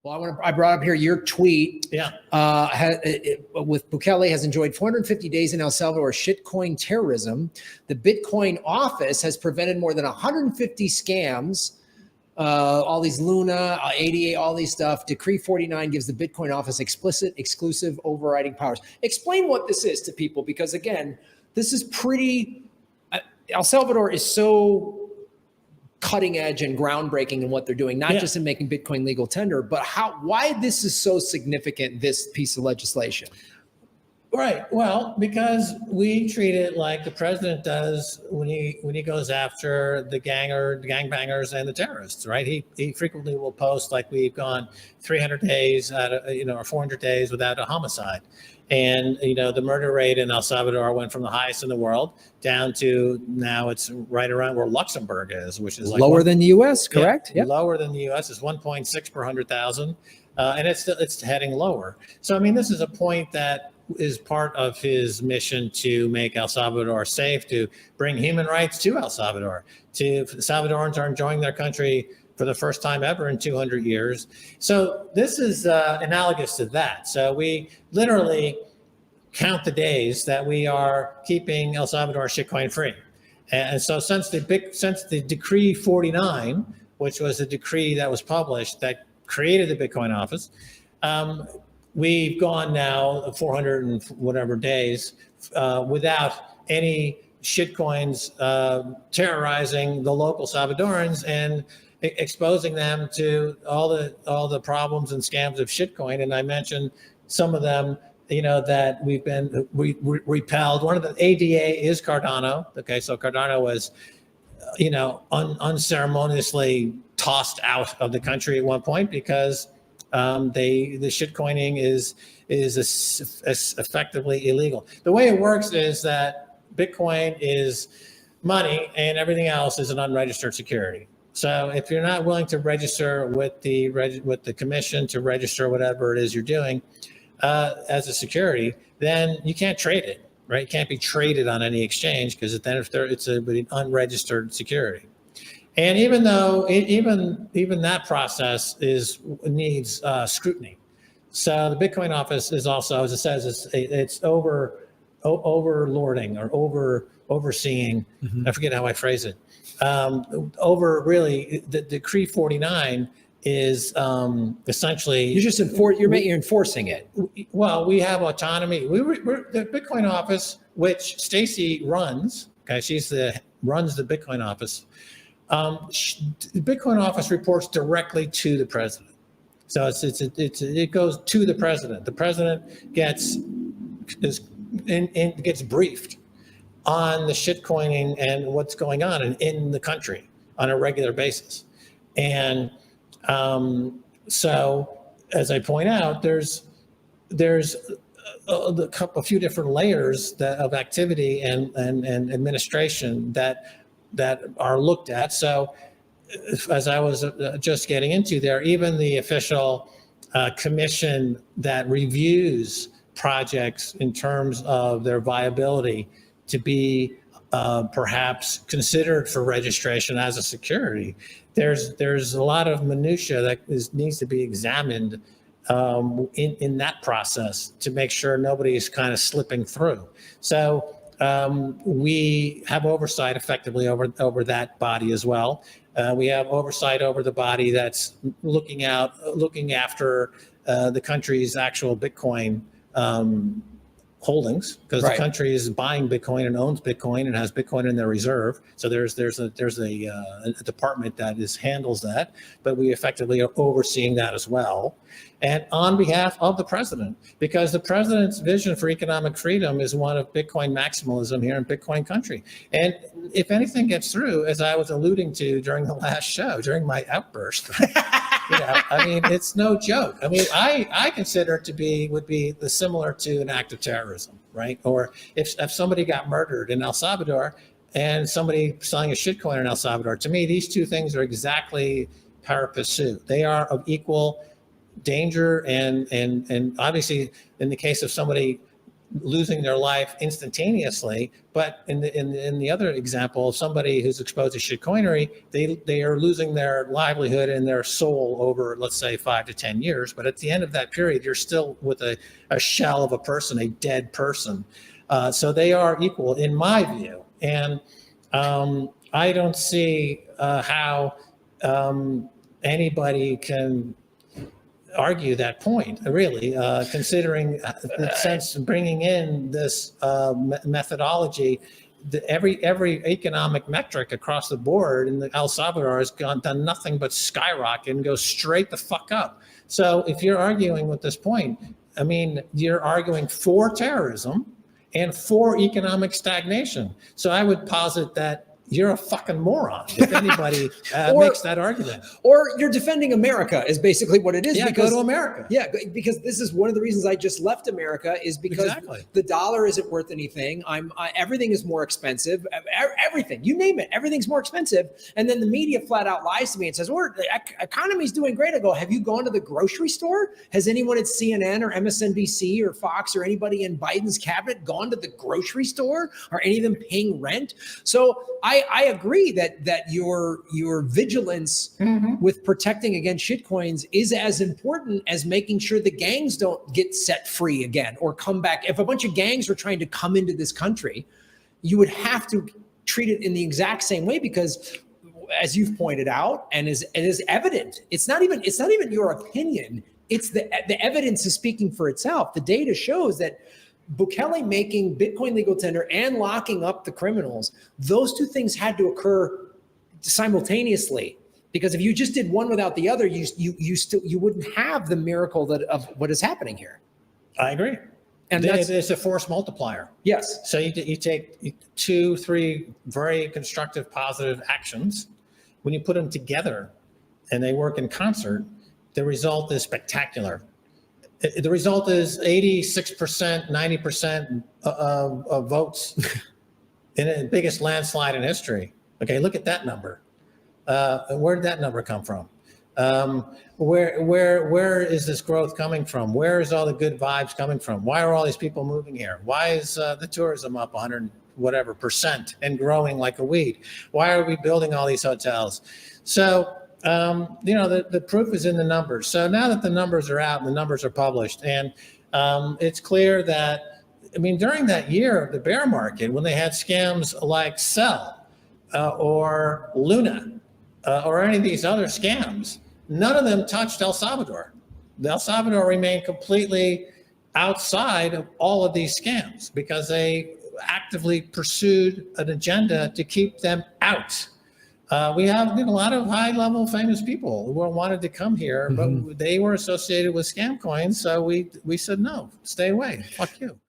Well, I brought up here your tweet. Yeah. With Bukele has enjoyed 450 days in El Salvador shitcoin terrorism. The Bitcoin office has prevented more than 150 scams. All these Luna, 88, all these stuff. Decree 49 gives the Bitcoin office explicit, exclusive overriding powers. Explain what this is to people, because again, this is pretty. El Salvador is so cutting edge and groundbreaking in what they're doing, not just in making Bitcoin legal tender, but why this is so significant, this piece of legislation. Right. Well, because we treat it like the president does when he goes after the gangbangers and the terrorists, right? He frequently will post like we've gone 300 days or 400 days without a homicide. And, the murder rate in El Salvador went from the highest in the world down to now it's right around where Luxembourg is, which is like lower than the U.S., correct? Yeah, lower than the U.S. It's 1.6 per 100,000. And it's heading lower. So, this is a point that is part of his mission to make El Salvador safe, to bring human rights to El Salvador. The Salvadorans are enjoying their country for the first time ever in 200 years. So this is analogous to that. So we literally count the days that we are keeping El Salvador shitcoin free. And so since the Decree 49, which was a decree that was published that created the Bitcoin office, we've gone now 400 and whatever days without any shitcoins terrorizing the local Salvadorans and exposing them to all the problems and scams of shitcoin. And I mentioned some of them, that we've been repelled. One of the ADA is Cardano. Okay, so Cardano was, unceremoniously tossed out of the country at one point because the shitcoining is effectively illegal. The way it works is that Bitcoin is money and everything else is an unregistered security. So if you're not willing to register with the commission to register whatever it is you're doing as a security, then you can't trade it, right? It can't be traded on any exchange because then it's an unregistered security. And even though even that process needs scrutiny. So the Bitcoin office is also, as it says, it's overlording or overseeing. Mm-hmm. I forget how I phrase it. The Decree 49 is essentially you're enforcing it. Well, we have autonomy. The Bitcoin office, which Stacy runs. Okay, runs the Bitcoin office. The Bitcoin office reports directly to the president. So it goes to the president. The president gets briefed on the shitcoining and what's going on in the country on a regular basis. And so, as I point out, there's a few different layers of activity and administration that are looked at. So, as I was just getting into there, even the official commission that reviews projects in terms of their viability to be perhaps considered for registration as a security. There's a lot of minutia that needs to be examined in that process to make sure nobody is kind of slipping through. So we have oversight effectively over that body as well. We have oversight over the body that's looking after the country's actual Bitcoin holdings, because the country is buying Bitcoin and owns Bitcoin and has Bitcoin in their reserve. So there's a department that handles that, but we effectively are overseeing that as well. And on behalf of the president, because the president's vision for economic freedom is one of Bitcoin maximalism here in Bitcoin country. And if anything gets through, as I was alluding to during the last show, during my outburst, it's no joke. I consider it would be similar to an act of terrorism, right? Or if somebody got murdered in El Salvador and somebody selling a shitcoin in El Salvador, to me, these two things are exactly pari passu. They are of equal danger and obviously in the case of somebody losing their life instantaneously, but in the other example, somebody who's exposed to shitcoinery, they are losing their livelihood and their soul over, let's say, 5 to 10 years. But at the end of that period, you're still with a shell of a person, a dead person. So they are equal in my view. And I don't see how anybody can argue that point, really, considering the sense of bringing in this methodology. Every economic metric across the board in El Salvador has done nothing but skyrocket and go straight the fuck up. So if you're arguing with this point, I mean, you're arguing for terrorism and for economic stagnation. So I would posit that you're a fucking moron if anybody makes that argument. Or you're defending America is basically what it is. Yeah, because, go to America. Yeah, because this is one of the reasons I just left America is because the dollar isn't worth anything. Everything is more expensive. Everything, you name it, everything's more expensive. And then the media flat out lies to me and says, well, the economy's doing great. I go, have you gone to the grocery store? Has anyone at CNN or MSNBC or Fox or anybody in Biden's cabinet gone to the grocery store? Are any of them paying rent? So I agree that your vigilance with protecting against shitcoins is as important as making sure the gangs don't get set free again or come back. If a bunch of gangs were trying to come into this country, you would have to treat it in the exact same way because, as you've pointed out, and it is evident, it's not even your opinion. It's the evidence is speaking for itself. The data shows that Bukele making Bitcoin legal tender and locking up the criminals, those two things had to occur simultaneously. Because if you just did one without the other, you wouldn't have the miracle of what is happening here. I agree. And it's a force multiplier. Yes. So you take 2, 3 very constructive, positive actions. When you put them together and they work in concert, the result is spectacular. The result is 86%, 90% of votes in the biggest landslide in history. Okay, look at that number. Where did that number come from? Where is this growth coming from? Where is all the good vibes coming from? Why are all these people moving here? Why is the tourism up 100 whatever percent and growing like a weed? Why are we building all these hotels? So the proof is in the numbers. So now that the numbers are out and the numbers are published, and it's clear that, I mean, during that year of the bear market, when they had scams like Cell or Luna or any of these other scams, none of them touched El Salvador. El Salvador remained completely outside of all of these scams because they actively pursued an agenda to keep them out. We have a lot of high-level famous people who wanted to come here, but they were associated with Scamcoins, so we said, no, stay away, fuck you.